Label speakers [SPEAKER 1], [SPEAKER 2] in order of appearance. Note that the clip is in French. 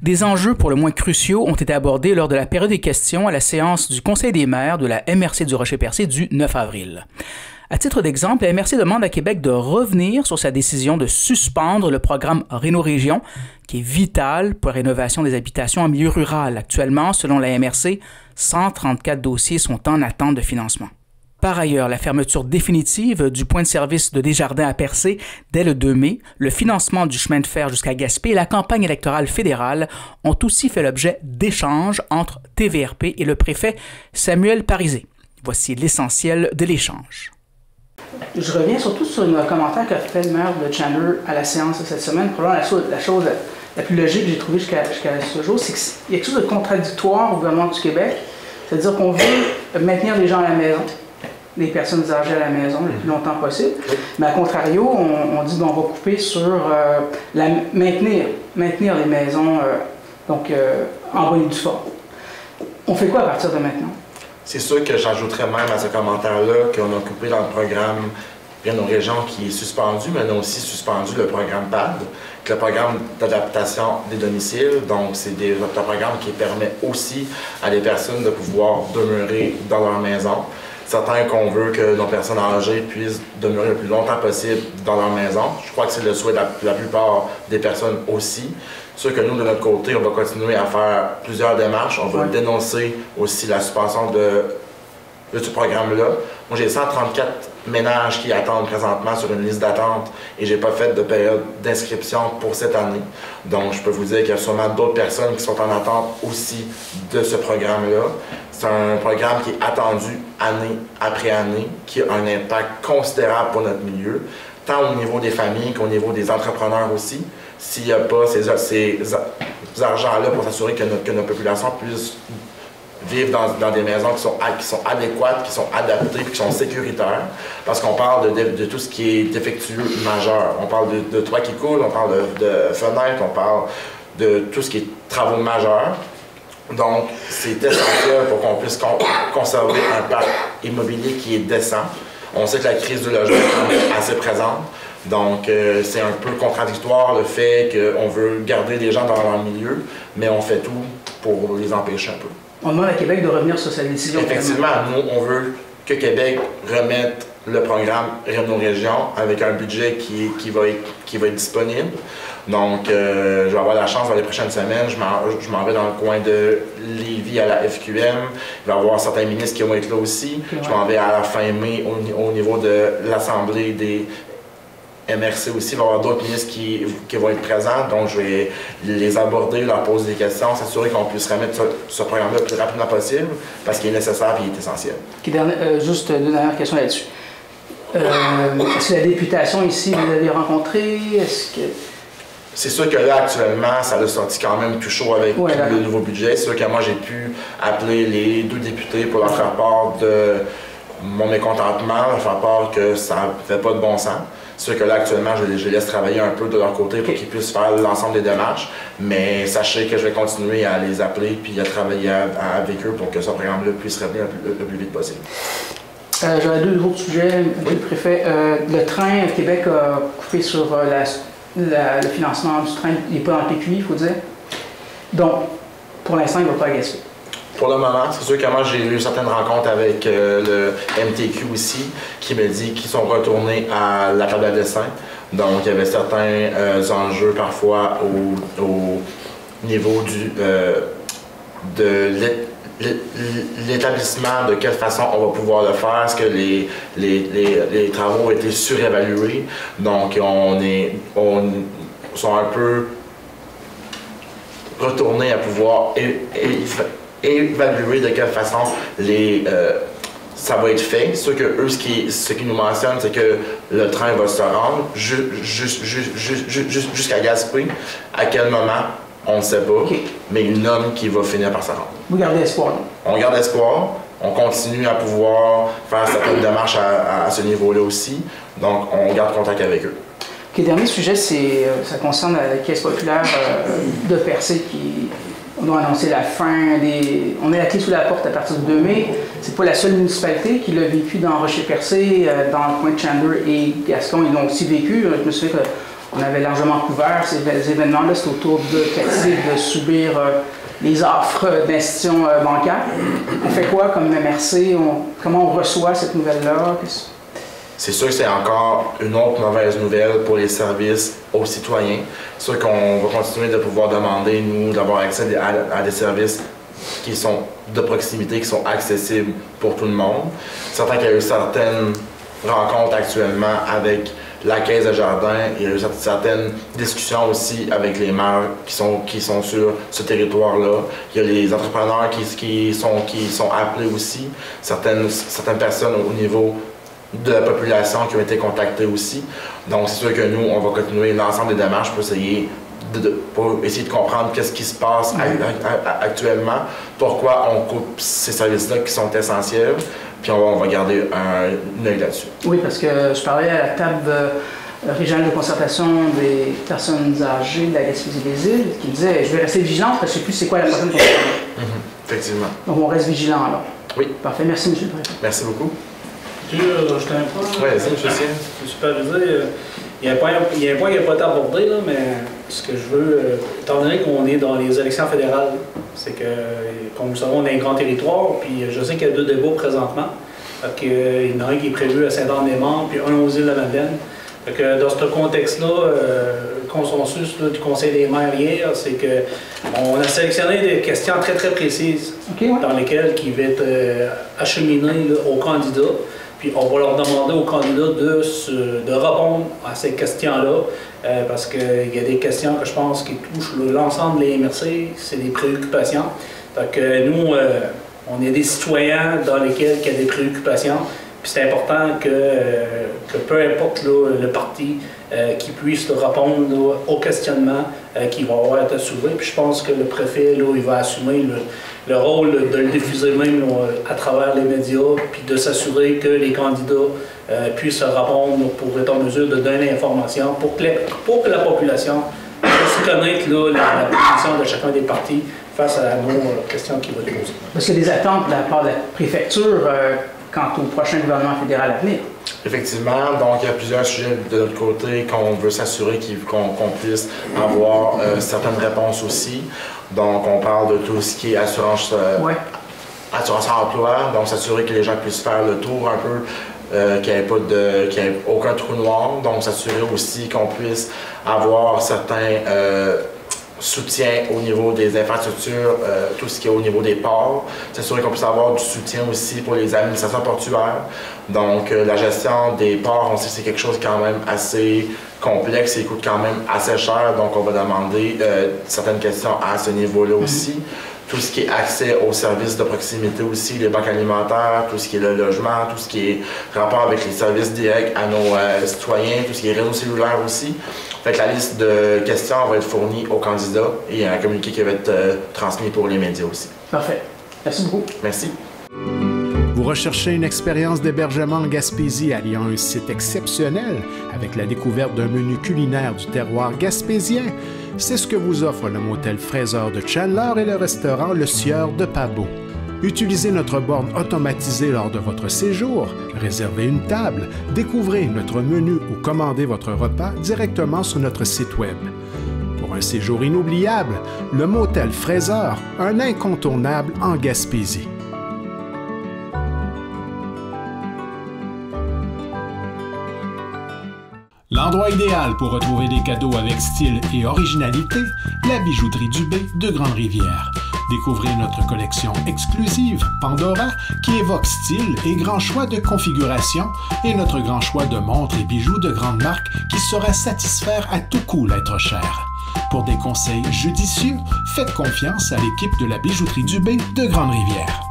[SPEAKER 1] Des enjeux pour le moins cruciaux ont été abordés lors de la période des questions à la séance du Conseil des maires de la MRC du Rocher-Percé du 9 avril. À titre d'exemple, la MRC demande à Québec de revenir sur sa décision de suspendre le programme Réno-Région, qui est vital pour la rénovation des habitations en milieu rural. Actuellement, selon la MRC, 134 dossiers sont en attente de financement. Par ailleurs, la fermeture définitive du point de service de Desjardins à Percé dès le 2 mai, le financement du chemin de fer jusqu'à Gaspé et la campagne électorale fédérale ont aussi fait l'objet d'échanges entre TVRP et le préfet Samuel Parisé. Voici l'essentiel de l'échange. Je reviens surtout sur un commentaire qu'a fait le maire de Chandler à la séance de cette semaine. Probablement la chose la plus logique que j'ai trouvée jusqu'à ce jour, c'est qu'il y a quelque chose de contradictoire au gouvernement du Québec. C'est-à-dire qu'on veut maintenir les gens à la maison, les personnes âgées à la maison le plus longtemps possible. Mais à contrario, on dit qu'on va couper sur maintenir les maisons en bonne et due forme. On fait quoi à partir de maintenant?
[SPEAKER 2] C'est sûr que j'ajouterais même à ce commentaire-là qu'on a coupé dans le programme Réno-Région qui est suspendu, mais on a aussi suspendu le programme PAD, le programme d'adaptation des domiciles. Donc, c'est un programme qui permet aussi à des personnes de pouvoir demeurer dans leur maison. Certains qu'on veut que nos personnes âgées puissent demeurer le plus longtemps possible dans leur maison. Je crois que c'est le souhait de la plupart des personnes aussi. C'est sûr que nous, de notre côté, on va continuer à faire plusieurs démarches. On va dénoncer aussi la suspension de ce programme-là. Moi, j'ai 134 ménages qui attendent présentement sur une liste d'attente et j'ai pas fait de période d'inscription pour cette année. Donc, je peux vous dire qu'il y a sûrement d'autres personnes qui sont en attente aussi de ce programme-là. C'est un programme qui est attendu année après année, qui a un impact considérable pour notre milieu, tant au niveau des familles qu'au niveau des entrepreneurs aussi. S'il n'y a pas ces argents-là pour s'assurer que notre population puisse vivre dans des maisons qui sont adéquates, qui sont adaptées, qui sont sécuritaires, parce qu'on parle de tout ce qui est défectueux majeur. On parle de toits qui coulent, on parle de fenêtres, on parle de tout ce qui est travaux majeurs. Donc, c'est essentiel pour qu'on puisse conserver un parc immobilier qui est décent. On sait que la crise du logement est assez présente. Donc, c'est un peu contradictoire le fait qu'on veut garder les gens dans leur milieu, mais on fait tout pour les empêcher un peu.
[SPEAKER 1] On demande à Québec de revenir sur sa décision.
[SPEAKER 2] Effectivement, nous, on veut que Québec remette le programme Réno-Région avec un budget qui va être disponible. Donc, je vais avoir la chance dans les prochaines semaines. Je m'en vais dans le coin de Lévis à la FQM. Il va y avoir certains ministres qui vont être là aussi. Okay, je m'en vais à la fin mai au niveau de l'Assemblée des MRC aussi. Il va y avoir d'autres ministres qui vont être présents. Donc, je vais les aborder, leur poser des questions, s'assurer qu'on puisse remettre ce programme-là le plus rapidement possible parce qu'il est nécessaire et il est essentiel.
[SPEAKER 1] Okay, juste une dernière question là-dessus. Est-ce que la députation ici, vous l'avez rencontrée?
[SPEAKER 2] C'est sûr que là, actuellement, ça a sorti quand même plus chaud avec le nouveau budget. C'est sûr que moi, j'ai pu appeler les 2 députés pour leur faire part de mon mécontentement, leur faire part que ça ne fait pas de bon sens. C'est sûr que là, actuellement, je les laisse travailler un peu de leur côté pour qu'ils puissent faire l'ensemble des démarches. Mais sachez que je vais continuer à les appeler puis à travailler avec eux pour que ce programme-là puisse revenir le plus vite possible.
[SPEAKER 1] J'aurais 2 autres sujets, M. le préfet. Le train, Québec a coupé sur le financement du train. Il n'est pas dans le PQI, il faut dire. Donc, pour l'instant, il ne va pas à Gaspé.
[SPEAKER 2] Pour le moment, c'est sûr que moi, j'ai eu certaines rencontres avec le MTQ aussi, qui me dit qu'ils sont retournés à la table à dessin. Donc, il y avait certains enjeux parfois au niveau de l'établissement, de quelle façon on va pouvoir le faire, est-ce que les travaux ont été surévalués. Donc, on sont un peu retournés à pouvoir évaluer de quelle façon ça va être fait. Ce que eux, ce qu'ils nous mentionnent, c'est que le train va se rendre jusqu'à Gaspé. À quel moment, on ne sait pas, mais ils nomment qu'il va finir par se rendre.
[SPEAKER 1] Vous gardez espoir?
[SPEAKER 2] On garde espoir. On continue à pouvoir faire certaines démarches à ce niveau-là aussi. Donc, on garde contact avec eux.
[SPEAKER 1] OK, dernier sujet, ça concerne la Caisse populaire de Percé qui... On a annoncé la fin des... On met la clé sous la porte à partir du 2 mai. C'est pas la seule municipalité qui l'a vécu dans Rocher-Percé, dans le coin de Chandler et Gascon. Ils l'ont aussi vécu. Je me souviens on avait largement couvert ces événements-là. C'est au tour de Cathy de subir les offres d'institutions bancaires. On fait quoi comme MRC? Comment on reçoit cette nouvelle-là?
[SPEAKER 2] C'est sûr que c'est encore une autre mauvaise nouvelle pour les services aux citoyens. C'est sûr qu'on va continuer de pouvoir demander, nous, d'avoir accès à des services qui sont de proximité, qui sont accessibles pour tout le monde. C'est certain qu'il y a eu certaines rencontres actuellement avec la Caisse de Jardin. Il y a eu certaines discussions aussi avec les maires qui sont sur ce territoire-là. Il y a les entrepreneurs qui sont appelés aussi. Certaines personnes au niveau de la population qui ont été contactées aussi. Donc, c'est sûr que nous, on va continuer l'ensemble des démarches pour essayer de comprendre qu'est-ce qui se passe actuellement, pourquoi on coupe ces services-là qui sont essentiels, puis on va garder un œil là-dessus.
[SPEAKER 1] Oui, parce que je parlais à la table régionale de concertation des personnes âgées de la Gaspésie des Îles, qui disait je vais rester vigilant parce que je ne sais plus c'est quoi la prochaine concertation.
[SPEAKER 2] Effectivement.
[SPEAKER 1] Donc on reste vigilant alors.
[SPEAKER 2] Oui.
[SPEAKER 1] Parfait, merci M. le Préfet.
[SPEAKER 2] Merci beaucoup.
[SPEAKER 3] Je rajouter un point.
[SPEAKER 2] Oui, vas-y, M. Sien.
[SPEAKER 3] Supervisé, il y a un point qui n'a pas été abordé, là, mais ce que je veux, étant donné qu'on est dans les élections fédérales, c'est que, comme vous savez, on a un grand territoire, puis je sais qu'il y a 2 débats présentement. Il y en a un qui est prévu à Saint-Anne-des-Monts, puis un aux Îles-de-la-Madeleine. Dans ce contexte-là, le consensus du Conseil des maires hier, c'est qu'on a sélectionné des questions très très précises dans lesquelles qui vont être acheminées aux candidats. Puis on va leur demander aux candidats de répondre à ces questions-là, parce qu'il y a des questions que je pense qui touchent l'ensemble des MRC, c'est des préoccupations. Donc nous, on est des citoyens dans lesquels il y a des préoccupations. Puis c'est important que peu importe le parti qui puisse répondre aux questionnements qui vont avoir été soulevés. Puis je pense que le préfet il va assumer le rôle de le diffuser même à travers les médias, puis de s'assurer que les candidats puissent répondre pour être en mesure de donner l'information pour que la population puisse connaître la position de chacun des partis face à nos questions qui vont être posées.
[SPEAKER 1] Parce qu'il y a des attentes de la part de la préfecture quant au prochain gouvernement fédéral à venir.
[SPEAKER 2] Effectivement, donc il y a plusieurs sujets de notre côté qu'on veut s'assurer qu'on puisse avoir certaines réponses aussi. Donc on parle de tout ce qui est assurance emploi, donc s'assurer que les gens puissent faire le tour un peu, qu'il n'y ait aucun trou noir, donc s'assurer aussi qu'on puisse avoir certains soutien au niveau des infrastructures, tout ce qui est au niveau des ports. S'assurer qu'on puisse avoir du soutien aussi pour les administrations portuaires. Donc, la gestion des ports, on sait que c'est quelque chose quand même assez complexe et coûte quand même assez cher. Donc, on va demander certaines questions à ce niveau-là aussi. Tout ce qui est accès aux services de proximité aussi, les banques alimentaires, tout ce qui est le logement, tout ce qui est rapport avec les services directs à nos citoyens, tout ce qui est réseau cellulaire aussi. Fait que la liste de questions va être fournie aux candidats et il y a un communiqué qui va être transmis pour les médias aussi.
[SPEAKER 1] Parfait. Merci beaucoup.
[SPEAKER 2] Merci.
[SPEAKER 4] Vous recherchez une expérience d'hébergement en Gaspésie alliant un site exceptionnel avec la découverte d'un menu culinaire du terroir gaspésien? C'est ce que vous offre le motel Fraser de Chandler et le restaurant Le Sieur de Pabot. Utilisez notre borne automatisée lors de votre séjour, réservez une table, découvrez notre menu ou commandez votre repas directement sur notre site web. Pour un séjour inoubliable, le motel Fraser, un incontournable en Gaspésie. L'endroit idéal pour retrouver des cadeaux avec style et originalité, la bijouterie Dubé de Grande-Rivière. Découvrez notre collection exclusive, Pandora, qui évoque style et grand choix de configuration, et notre grand choix de montres et bijoux de grande marque qui saura satisfaire à tout coup l'être cher. Pour des conseils judicieux, faites confiance à l'équipe de la bijouterie Dubé de Grande-Rivière.